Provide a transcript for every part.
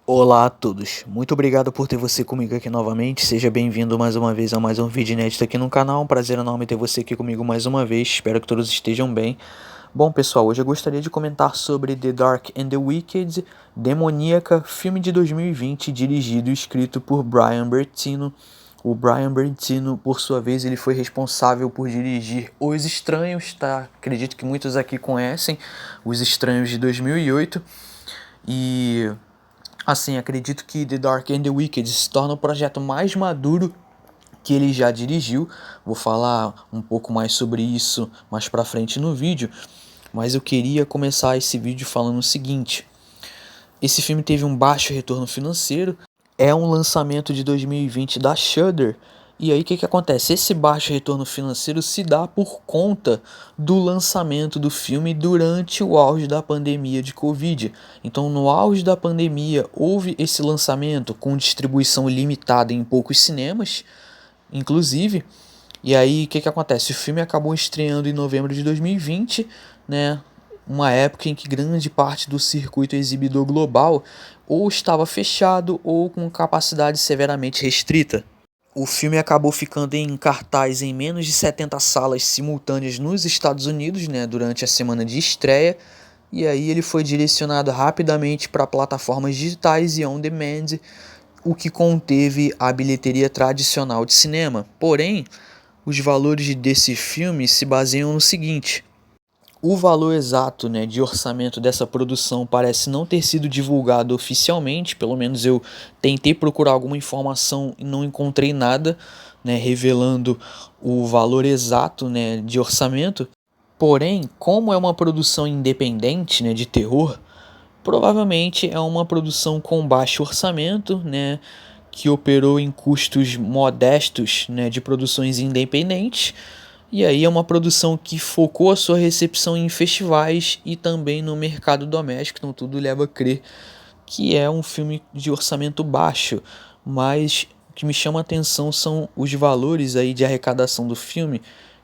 Olá a todos, muito obrigado por ter você comigo aqui novamente, seja bem-vindo mais uma vez a mais um vídeo inédito aqui no canal, um prazer enorme ter você aqui comigo mais uma vez, espero que todos estejam bem. Bom pessoal, hoje eu gostaria de comentar sobre The Dark and the Wicked, Demoníaca, filme de 2020, dirigido e escrito por Brian Bertino. O Brian Bertino, por sua vez, ele foi responsável por dirigir Os Estranhos, tá? Acredito que muitos aqui conhecem, Os Estranhos de 2008, e... assim, acredito que The Dark and the Wicked se torna o projeto mais maduro que ele já dirigiu. Vou falar um pouco mais sobre isso mais pra frente no vídeo, mas eu queria começar esse vídeo falando o seguinte. Esse filme teve um baixo retorno financeiro, é um lançamento de 2020 da Shudder. E aí o que acontece? Esse baixo retorno financeiro se dá por conta do lançamento do filme durante o auge da pandemia de Covid. Então no auge da pandemia houve esse lançamento com distribuição limitada em poucos cinemas, inclusive. E aí o que acontece? O filme acabou estreando em novembro de 2020, né? Uma época em que grande parte do circuito exibidor global ou estava fechado ou com capacidade severamente restrita. O filme acabou ficando em cartaz em menos de 70 salas simultâneas nos Estados Unidos, né, durante a semana de estreia, e aí ele foi direcionado rapidamente para plataformas digitais e on-demand, o que conteve a bilheteria tradicional de cinema. Porém, os valores desse filme se baseiam no seguinte: o valor exato, né, de orçamento dessa produção parece não ter sido divulgado oficialmente, pelo menos eu tentei procurar alguma informação e não encontrei nada, né, revelando o valor exato, né, de orçamento. Porém, como é uma produção independente, né, de terror, provavelmente é uma produção com baixo orçamento, né, que operou em custos modestos, né, de produções independentes. E aí é uma produção que focou a sua recepção em festivais e também no mercado doméstico, então tudo leva a crer que é um filme de orçamento baixo, mas o que me chama a atenção são os valores aí de arrecadação do filme,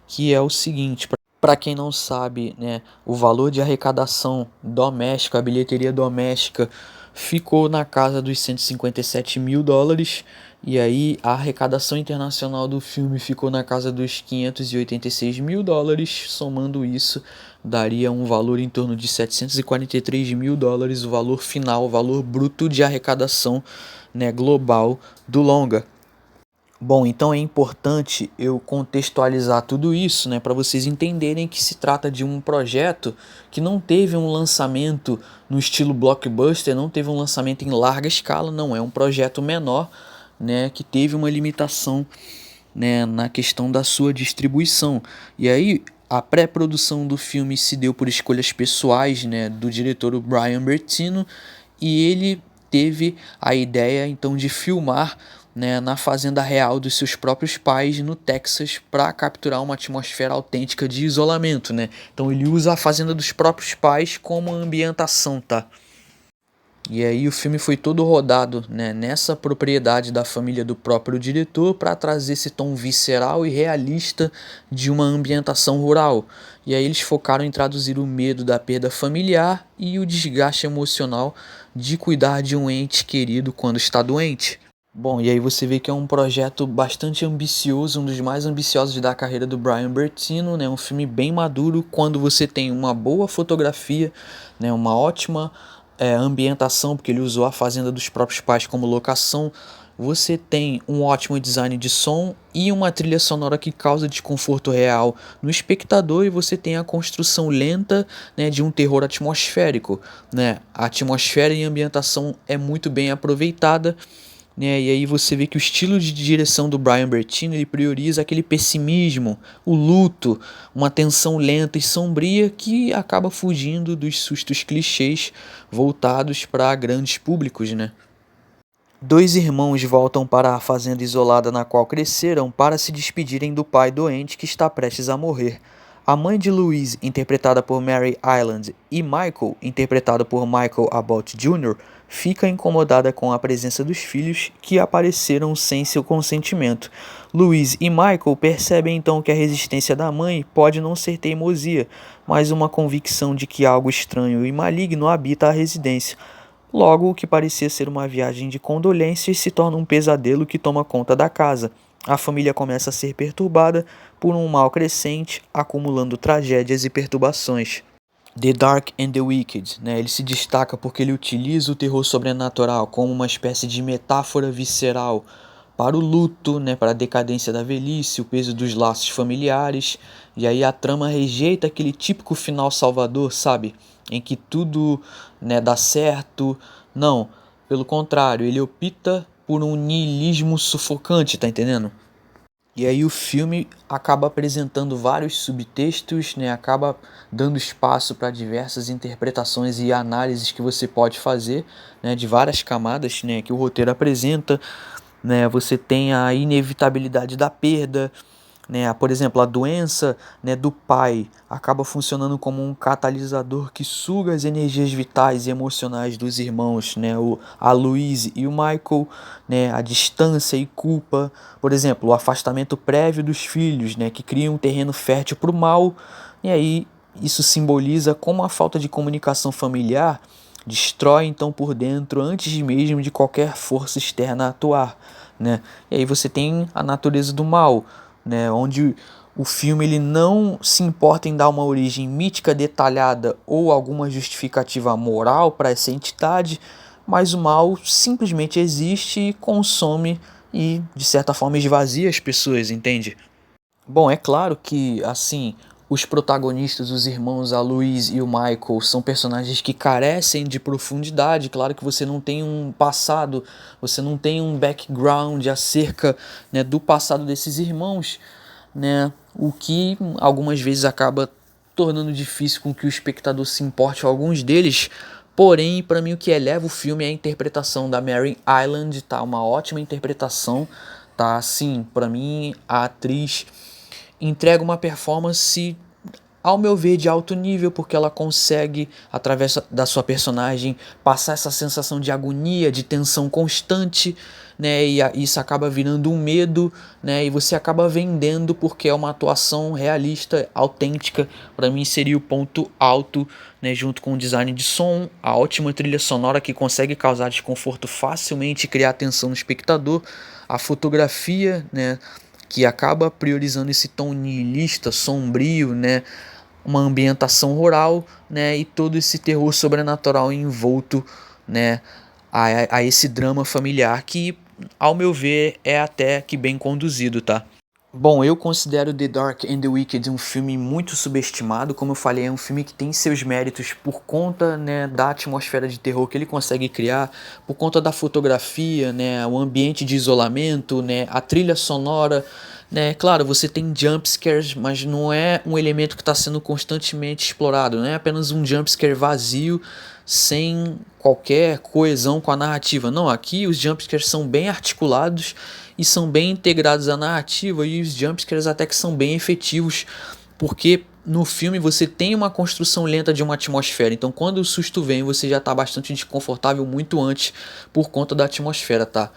que é o seguinte: para quem não sabe, né, o valor de arrecadação doméstica, a bilheteria doméstica, ficou na casa dos 157 mil dólares. E aí a arrecadação internacional do filme ficou na casa dos 586 mil dólares. Somando isso, daria um valor em torno de 743 mil dólares, o valor final, o valor bruto de arrecadação, né, global do longa. Bom, então é importante eu contextualizar tudo isso, né, para vocês entenderem que se trata de um projeto que não teve um lançamento no estilo blockbuster, não teve um lançamento em larga escala, não é um projeto menor, né, que teve uma limitação, né, na questão da sua distribuição. E aí a pré-produção do filme se deu por escolhas pessoais, né, do diretor Brian Bertino, e ele teve a ideia então de filmar, né, na fazenda real dos seus próprios pais no Texas para capturar uma atmosfera autêntica de isolamento, né? Então ele usa a fazenda dos próprios pais como ambientação, tá? E aí o filme foi todo rodado, né, nessa propriedade da família do próprio diretor para trazer esse tom visceral e realista de uma ambientação rural. E aí eles focaram em traduzir o medo da perda familiar e o desgaste emocional de cuidar de um ente querido quando está doente. Bom, e aí você vê que é um projeto bastante ambicioso, um dos mais ambiciosos da carreira do Brian Bertino, né? Um filme bem maduro quando você tem uma boa fotografia, né? Uma ótima ambientação, porque ele usou a fazenda dos próprios pais como locação. Você tem um ótimo design de som e uma trilha sonora que causa desconforto real no espectador, e você tem a construção lenta, né, de um terror atmosférico, né? A atmosfera e a ambientação é muito bem aproveitada, né? E aí você vê que o estilo de direção do Brian Bertino, ele prioriza aquele pessimismo, o luto, uma tensão lenta e sombria que acaba fugindo dos sustos clichês voltados para grandes públicos, né? Dois irmãos voltam para a fazenda isolada na qual cresceram para se despedirem do pai doente que está prestes a morrer. A mãe de Louise, interpretada por Mary Ireland, e Michael, interpretado por Michael Abbott Jr., fica incomodada com a presença dos filhos que apareceram sem seu consentimento. Louise e Michael percebem então que a resistência da mãe pode não ser teimosia, mas uma convicção de que algo estranho e maligno habita a residência. Logo, o que parecia ser uma viagem de condolências se torna um pesadelo que toma conta da casa. A família começa a ser perturbada por um mal crescente, acumulando tragédias e perturbações. The Dark and the Wicked, né? Ele se destaca porque ele utiliza o terror sobrenatural como uma espécie de metáfora visceral para o luto, né? Para a decadência da velhice, o peso dos laços familiares. E aí a trama rejeita aquele típico final salvador, sabe? Em que tudo, né, dá certo. Não, pelo contrário, ele opta por um niilismo sufocante, tá entendendo? E aí o filme acaba apresentando vários subtextos, né? Acaba dando espaço para diversas interpretações e análises que você pode fazer, né? De várias camadas, né? Que o roteiro apresenta, né? Você tem a inevitabilidade da perda, né? Por exemplo, a doença, né, do pai acaba funcionando como um catalisador que suga as energias vitais e emocionais dos irmãos, né? A Louise e o Michael, né? A distância e culpa, por exemplo, o afastamento prévio dos filhos, né? Que cria um terreno fértil para o mal, e aí isso simboliza como a falta de comunicação familiar destrói então por dentro antes mesmo de qualquer força externa atuar, né? E aí você tem a natureza do mal, né, onde o filme ele não se importa em dar uma origem mítica detalhada ou alguma justificativa moral para essa entidade, mas o mal simplesmente existe e consome e, de certa forma, esvazia as pessoas, entende? Bom, é claro que, assim, os protagonistas, os irmãos, a Louise e o Michael, são personagens que carecem de profundidade. Claro que você não tem um passado, você não tem um background acerca, né, do passado desses irmãos, né? O que algumas vezes acaba tornando difícil com que o espectador se importe com alguns deles. Porém, para mim o que eleva o filme é a interpretação da Mary Island, tá? Uma ótima interpretação, tá? Sim, para mim a atriz entrega uma performance, ao meu ver, de alto nível, porque ela consegue, através da sua personagem, passar essa sensação de agonia, de tensão constante, né? E isso acaba virando um medo, né? E você acaba vendendo porque é uma atuação realista, autêntica. Para mim seria o ponto alto, né? Junto com o design de som, a ótima trilha sonora que consegue causar desconforto facilmente e criar tensão no espectador, a fotografia, né? Que acaba priorizando esse tom nihilista, sombrio, né? Uma ambientação rural, né? E todo esse terror sobrenatural envolto, né? A esse drama familiar que, ao meu ver, é até que bem conduzido, tá? Bom, eu considero The Dark and the Wicked um filme muito subestimado. Como eu falei, é um filme que tem seus méritos por conta, né, da atmosfera de terror que ele consegue criar, por conta da fotografia, né, o ambiente de isolamento, né, a trilha sonora, né. Claro, você tem jump scares, mas não é um elemento que está sendo constantemente explorado, não é apenas um jump scare vazio, sem qualquer coesão com a narrativa. Não, aqui os jumpscares são bem articulados e são bem integrados à narrativa, e os jumpscares até que são bem efetivos, porque no filme você tem uma construção lenta de uma atmosfera, então quando o susto vem você já está bastante desconfortável muito antes por conta da atmosfera, tá?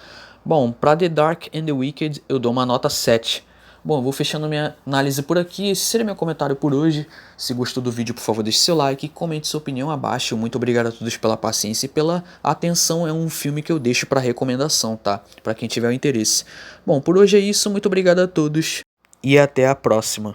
Bom, para The Dark and the Wicked eu dou uma nota 7. Bom, eu vou fechando minha análise por aqui. Esse seria meu comentário por hoje. Se gostou do vídeo, por favor, deixe seu like e comente sua opinião abaixo. Muito obrigado a todos pela paciência e pela atenção. É um filme que eu deixo para recomendação, tá? Para quem tiver o interesse. Bom, por hoje é isso. Muito obrigado a todos e até a próxima.